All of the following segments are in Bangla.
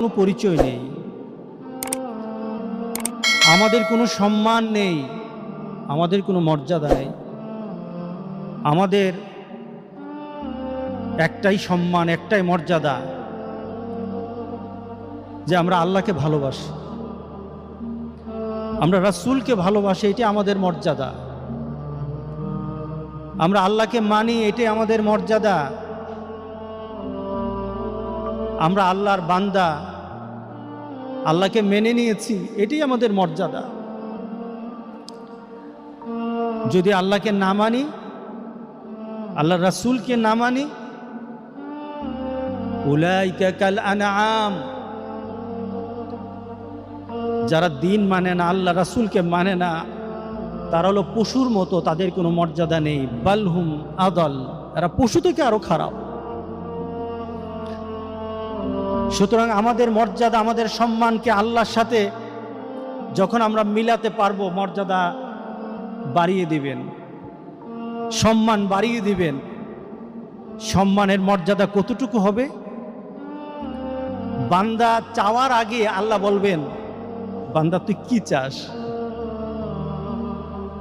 কোনো পরিচয় নেই, আমাদের কোনো সম্মান নেই, আমাদের কোনো মর্যাদা নেই। আমাদের একটাই সম্মান, একটাই মর্যাদা, যে আমরা আল্লাহকে ভালোবাসি, আমরা রাসূলকে ভালোবাসি, এটি আমাদের মর্যাদা। আমরা আল্লাহকে মানি, এটি আমাদের মর্যাদা। আমরা আল্লাহর বান্দা, আল্লাহকে মেনে নিয়েছি, এটাই আমাদের মর্যাদা। যদি আল্লাহকে না মানি, আল্লাহর রাসূলকে না মানি, উলাইকা কাল আনআম, যারা দিন মানে না, আল্লাহ রাসূলকে মানে না, তারা হলো পশুর মতো, তাদের কোনো মর্যাদা নেই। বালহুম আদাল, এরা পশু থেকে আরো খারাপ। সুতরাং আমাদের মর্যাদা, আমাদের সম্মানকে আল্লাহর সাথে যখন আমরা মিলাতে পারবো, মর্যাদা বাড়িয়ে দিবেন, সম্মান বাড়িয়ে দিবেন। সম্মানের মর্যাদা কতটুকু হবে? বান্দা চাওয়ার আগে আল্লাহ বলবেন, বান্দা তুই কি চাস?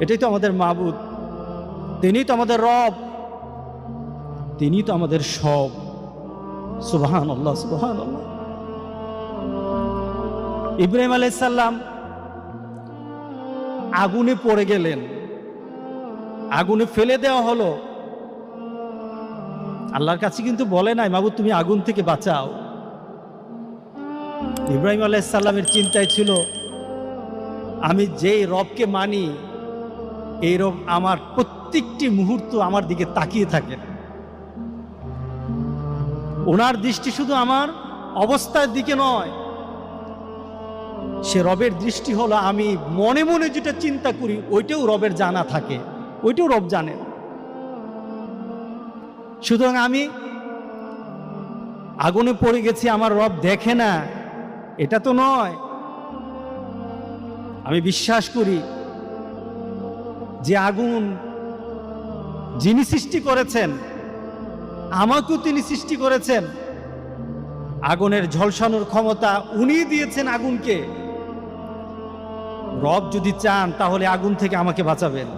এটাই তো আমাদের মাবুদ, তিনিই তো আমাদের রব, তিনিই তো আমাদের সব। সুবহানাল্লাহ, সুবহানাল্লাহ। ইব্রাহিম আলাইহিস সালাম আগুনে পড়ে গেলেন, আগুনে ফেলে দেওয়া হলো। আল্লাহর কাছে কিন্তু বলে নাই, মাবুদ তুমি আগুন থেকে বাঁচাও। ইব্রাহিম আলাইহিস সালামের চিন্তায় ছিল, আমি যেই রবকে মানি, এই রব আমার প্রত্যেকটি মুহূর্ত আমার দিকে তাকিয়ে থাকেন। ওনার দৃষ্টি শুধু আমার অবস্থার দিকে নয়, সে রবের দৃষ্টি হলো আমি মনে মনে যেটা চিন্তা করি, ওইটাও রবের জানা থাকে, ওইটাও রব জানেন। সুতরাং আমি আগুনে পড়ে গেছি, আমার রব দেখে না, এটা তো নয়। আমি বিশ্বাস করি যে আগুন যিনি সৃষ্টি করেছেন, আমাকেও তিনি সৃষ্টি করেছেন। আগুনের ঝলসানোর ক্ষমতা উনি দিয়েছেন আগুনকে। রব যদি চান তাহলে আগুন থেকে আমাকে বাঁচাবেন,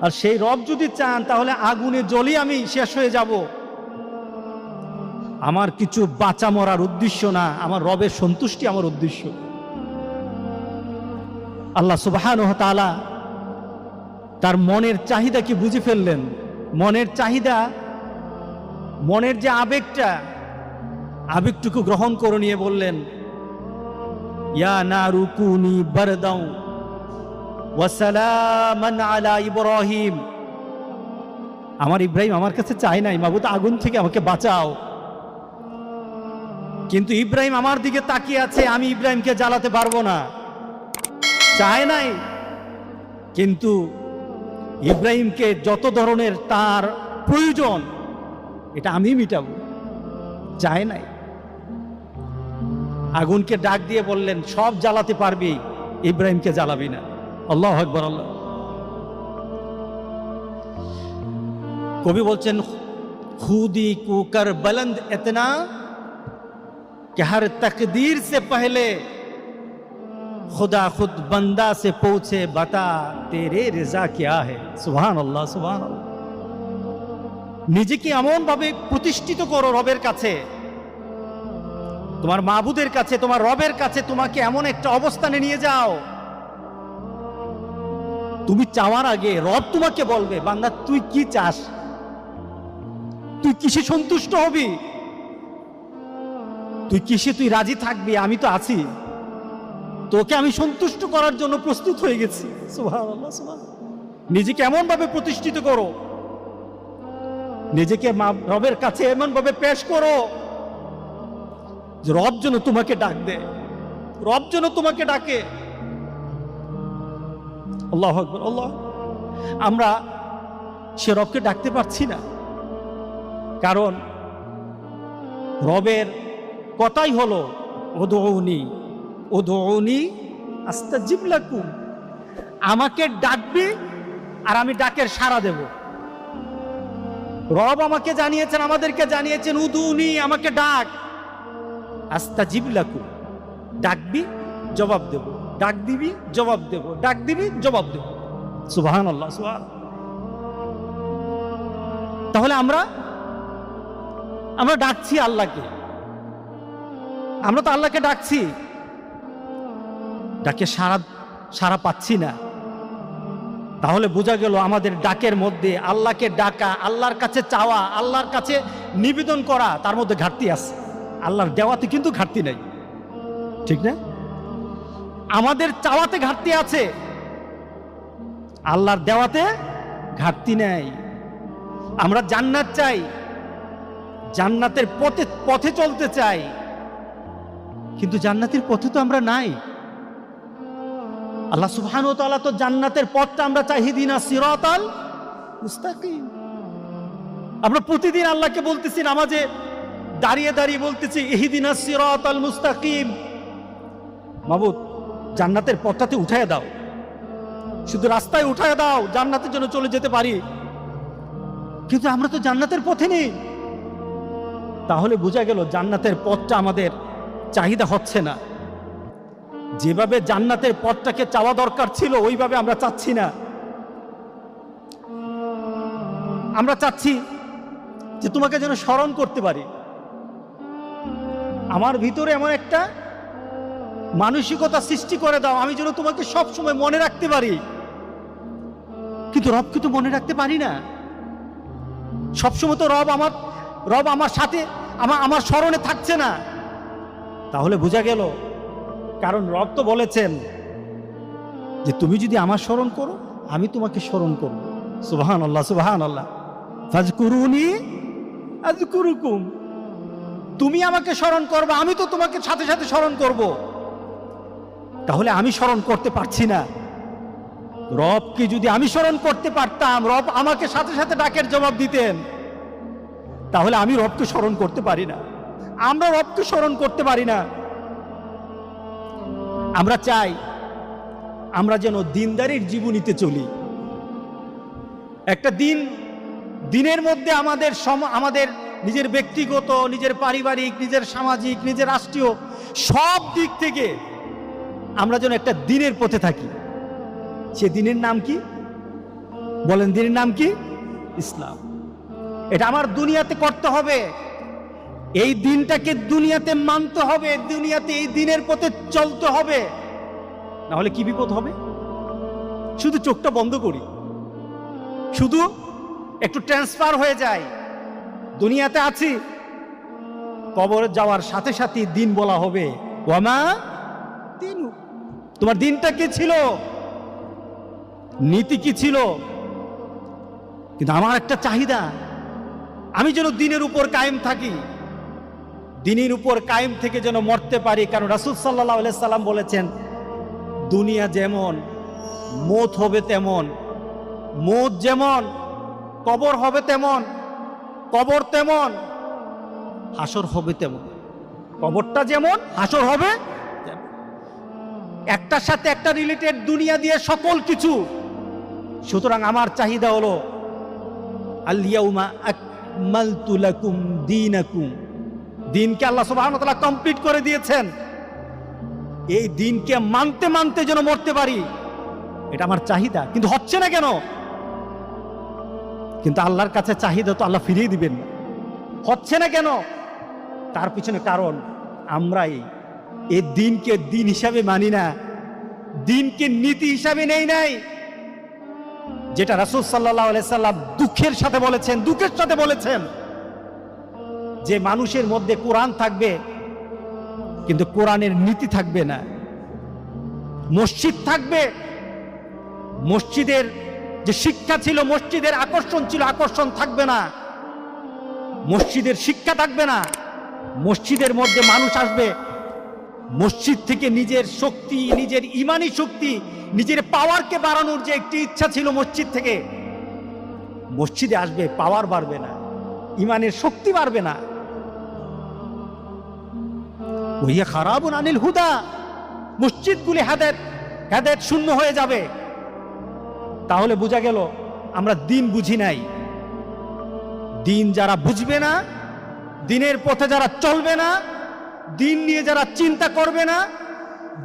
আর সেই রব যদি চান তাহলে আগুনে জ্বলে আমি শেষ হয়ে যাব। আমার কিছু বাঁচা মরার উদ্দেশ্য না, আমার রবের সন্তুষ্টি আমার উদ্দেশ্য। আল্লাহ সুবহানাহু ওয়া তাআলা তার মনের চাহিদা কি বুঝে ফেললেন। মনের চাহিদা, মনের যে আবেগটা, আবেগটুকু গ্রহণ করে নিয়ে বললেন, ইয়া নারু কুনি বারদাও ওয়া সালামান আলা ইব্রাহিম। আমার ইব্রাহিম আমার কাছে চায় নাই, মাবুদ আগুন থেকে আমাকে বাঁচাও, কিন্তু ইব্রাহিম আমার দিকে তাকিয়ে আছে, আমি ইব্রাহিমকে জ্বালাতে পারবো না। চায় নাই, কিন্তু ইব্রাহিমকে যত ধরনের তার প্রয়োজন এটা আমি মিটাবো। চায় নাই। আগুনকে ডাক দিয়ে বললেন, সব জ্বালাতে পারবি, ইব্রাহিমকে জ্বালাবি না। আল্লাহু আকবার। আল্লাহ কবি বলছেন, খুদি কুকার বুলন্দ ইতনা कि हर तकदीर से पहले खुदा खुद बंदा से पूछे, बता तेरे रिजा क्या है। सुभान अल्लाह, सुभान अल्लाह। নিজেকে এমন ভাবে প্রতিষ্ঠিত করো রবের কাছে, তোমার মাবুদের কাছে, তোমার রবের কাছে, তোমাকে এমন একটা অবস্থানে নিয়ে যাও, তুমি চাওয়ার আগে রব তোমাকে বলবে, বান্দা তুই কি চাস, তুই কিসে সন্তুষ্ট হবি, তুই কিসে তুই রাজি থাকবি, আমি তো আছি, তোকে আমি সন্তুষ্ট করার জন্য প্রস্তুত হয়ে গেছি। সুবহানাল্লাহ, সুবহানাল্লাহ। নিজেকে এমন ভাবে প্রতিষ্ঠিত করো, নিজেকে রবের কাছে এমন ভাবে পেশ করো যে রব যেন তোমাকে ডাক দে, রব যেন তোমাকে ডাকে। আল্লাহু আকবার, আল্লাহ। আমরা সে রবকে ডাকতে পারছি না, কারণ রবের কথাই হলো উদউনি উদউনি আস্তাজিব লাকুম, আমাকে ডাকবি আর আমি ডাকের সাড়া দেব। রব আমাকে জানিয়েছেন, আমাদেরকে জানিয়েছেন, উদউনি, আমাকে ডাক, আস্তাজিব লাকুম, ডাকবি জবাব দেব, ডাক দিবি জবাব দেব, ডাক দিবি জবাব দেব। সুবহানাল্লাহ, সুবহান। তাহলে আমরা ডাকছি আল্লাহকে, আমরা তো আল্লাহকে ডাকছি, ডাকে সারা পাচ্ছি না। তাহলে বোঝা গেল আমাদের ডাকের মধ্যে আল্লাহকে ডাকা, আল্লাহর কাছে চাওয়া, আল্লাহর কাছে নিবেদন করা, তার মধ্যে ঘাটতি আছে। আল্লাহর দেওয়াতে কিন্তু ঘাটতি নাই, ঠিক না? আমাদের চাওয়াতে ঘাটতি আছে, আল্লাহর দেওয়াতে ঘাটতি নাই। আমরা জান্নাত চাই, জান্নাতের পথে চলতে চাই, কিন্তু জান্নাতের পথে তো আমরা নাই। আল্লাহ সুবহানাহু ওয়া তাআলা তো জান্নাতের পথটা আমরা চাই, ইহদিনাস সিরাতাল মুস্তাকিম। আমরা প্রতিদিন আল্লাহকে বলতেছি, নামাজে দাঁড়িয়ে দাঁড়িয়ে বলতেছি ইহদিনাস সিরাতাল মুস্তাকিম। মাবুদ, জান্নাতের পথটাতে উঠায় দাও, শুধু রাস্তায় উঠায় দাও, জান্নাতের জন্য চলে যেতে পারি। কিন্তু আমরা তো জান্নাতের পথে নেই। তাহলে বোঝা গেল জান্নাতের পথটা আমাদের চাহিদা হচ্ছে না। যেভাবে জান্নাতের পথটাকে চাওয়া দরকার ছিল ওইভাবে আমরা চাচ্ছি না। আমরা চাচ্ছি যে তোমাকে যেন স্মরণ করতে পারি, আমার ভিতরে এমন একটা মানসিকতা সৃষ্টি করে দাও, আমি যেন তোমাকে সব সময় মনে রাখতে পারি। কিন্তু রবকে তো মনে রাখতে পারি না সবসময়। তো রব আমার সাথে আমার স্মরণে থাকছে না। তাহলে বোঝা গেল, কারণ রব তো বলেছেন যে তুমি যদি আমার স্মরণ করো আমি তোমাকে স্মরণ করব। সুবহানাল্লাহ, সুবহানাল্লাহ। ফাজকুরুনি আযকুরুকুম, তুমি আমাকে স্মরণ করবে, আমি তো তোমাকে সাথে সাথে স্মরণ করব। তাহলে আমি স্মরণ করতে পারছি না। রবকে যদি আমি স্মরণ করতে পারতাম, রব আমাকে সাথে সাথে ডাকের জবাব দিতেন, তাহলে আমি রবকে স্মরণ করতে পারি না, আমরা রবকে স্মরণ করতে পারি না। আমরা চাই আমরা যেন দিনদারির জীবনীতে চলি। একটা দিনের মধ্যে আমাদের নিজের ব্যক্তিগত, নিজের পারিবারিক, নিজের সামাজিক, নিজের রাষ্ট্রীয় সব দিক থেকে আমরা যেন একটা দিনের পথে থাকি। সে দিনের নাম কি বলেন? দিনের নাম কি? ইসলাম। এটা আমার দুনিয়াতে করতে হবে, এই দিনটাকে দুনিয়াতে মানতে হবে, দুনিয়াতে এই দিনের পথে চলতে হবে। না হলে কি বিপদ হবে? শুধু চোখটা বন্ধ করি, শুধু একটু ট্রান্সফার হয়ে যায়, দুনিয়াতে আছি, কবরে যাওয়ার সাথে সাথে দিন বলা হবে, ওয়ামা দিনু, তোমার দিনটা কি ছিল, নীতি কি ছিল। কিন্তু আমার একটা চাহিদা, আমি যেন দিনের উপর কায়েম থাকি, দিনের উপর কায়েম থেকে যেন মরতে পারি। কারণ রাসূল সাল্লাল্লাহু আলাইহি সাল্লাম বলেছেন, দুনিয়া যেমন মৌত হবে তেমন, মৌত যেমন কবর হবে তেমন, কবর তেমন হাসর হবে তেমন। কবরটা যেমন হাসর হবে তেমন। একটার সাথে একটা রিলেটেড দুনিয়া দিয়ে সকল কিছু। সুতরাং আমার চাহিদা হলো আল ইয়াউমা আকমালতু লাকুম দীনাকুম, দিনকে আল্লাহ সুবহানাহু ওয়া তাআলা কমপ্লিট করে দিয়েছেন। এই দিনকে মানতে মানতে যেন মরতে পারি, এটা আমার চাহিদা। কিন্তু হচ্ছে না কেন? কিন্তু আল্লাহর কাছে চাহিদা তো আল্লাহ ফিরিয়ে দিবেন না। হচ্ছে না কেন? তার পিছনে কারণ আমরাই এই দিনকে দিন হিসাবে মানি না, দিনকে নীতি হিসাবে নেই নাই। যেটা রাসূল সাল্লাল্লাহু আলাইহি সাল্লাম দুঃখের সাথে বলেছেন যে মানুষের মধ্যে কোরআন থাকবে কিন্তু কোরআনের নীতি থাকবে না। মসজিদ থাকবে, মসজিদের যে শিক্ষা ছিল, মসজিদের আকর্ষণ ছিল, আকর্ষণ থাকবে না। মসজিদের শিক্ষা থাকবে না। মসজিদের মধ্যে মানুষ আসবে, মসজিদ থেকে নিজের শক্তি, নিজের ইমানি শক্তি, নিজের পাওয়ারকে বাড়ানোর যে একটি ইচ্ছা ছিল মসজিদ থেকে, মসজিদে আসবে, পাওয়ার বাড়বে না, ইমানের শক্তি বাড়বে না। ওহিয়া খারাবুন আনিল হুদা, মসজিদগুলি হেদায়েত শূন্য হয়ে যাবে। তাহলে বোঝা গেল আমরা দিন বুঝি নাই। দিন যারা বুঝবে না, দিনের পথে যারা চলবে না, দিন নিয়ে যারা চিন্তা করবে না,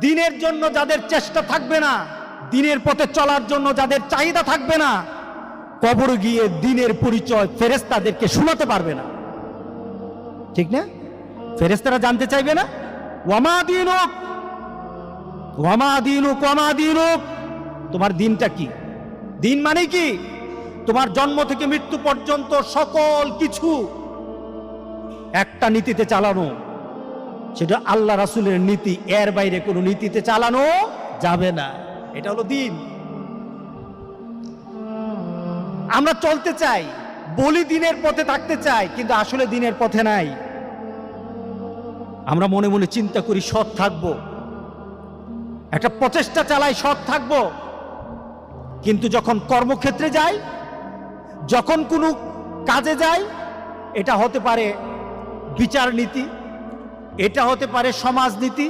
দিনের জন্য যাদের চেষ্টা থাকবে না, দিনের পথে চলার জন্য যাদের চাহিদা থাকবে না, কবরে গিয়ে দিনের পরিচয় ফেরেশতাদেরকে শোনাতে পারবে না। ঠিক না? ফেরেশতারা জানতে চাইবে না, ওয়ামা দীনুক ওয়ামা দীনুক ওয়ামা দীনুক, তোমার দিনটা কি? দিন মানে কি? তোমার জন্ম থেকে মৃত্যু পর্যন্ত সকল কিছু একটা নীতিতে চালানো, সেটা আল্লাহ রাসূলের নীতি, এর বাইরে কোনো নীতিতে চালানো যাবে না। এটা হলো দিন। আমরা চলতে চাই, বলি দিনের পথে থাকতে চাই, কিন্তু আসলে দিনের পথে নাই। আমরা মনে মনে চিন্তা করি সৎ থাকবো, একটা প্রচেষ্টা চালাই সৎ থাকবো, কিন্তু যখন কর্মক্ষেত্রে যাই, যখন কোনো কাজে যাই, এটা হতে পারে বিচার নীতি, এটা হতে পারে সমাজনীতি,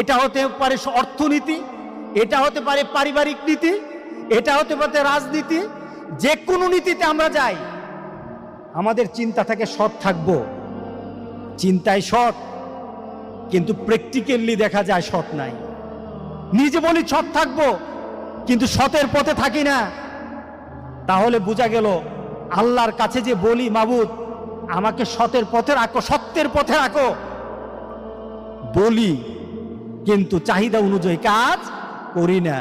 এটা হতে পারে অর্থনীতি, এটা হতে পারে পারিবারিক নীতি, এটা হতে পারে রাজনীতি, যে কোনো নীতিতে আমরা যাই, আমাদের চিন্তা থাকে সৎ থাকবো, চিন্তায় সৎ, কিন্তু প্র্যাকটিক্যালি দেখা যায় সৎ নাই। নিজে বলি সৎ থাকবো, কিন্তু সতের পথে থাকি না, তাহলে বোঝা গেল আল্লাহর কাছে যে বলি মাবুদ আমাকে সতের পথে রাখো, সত্যের পথে রাখো, বলি কিন্তু চাহিদা অনুযায়ী কাজ করি না।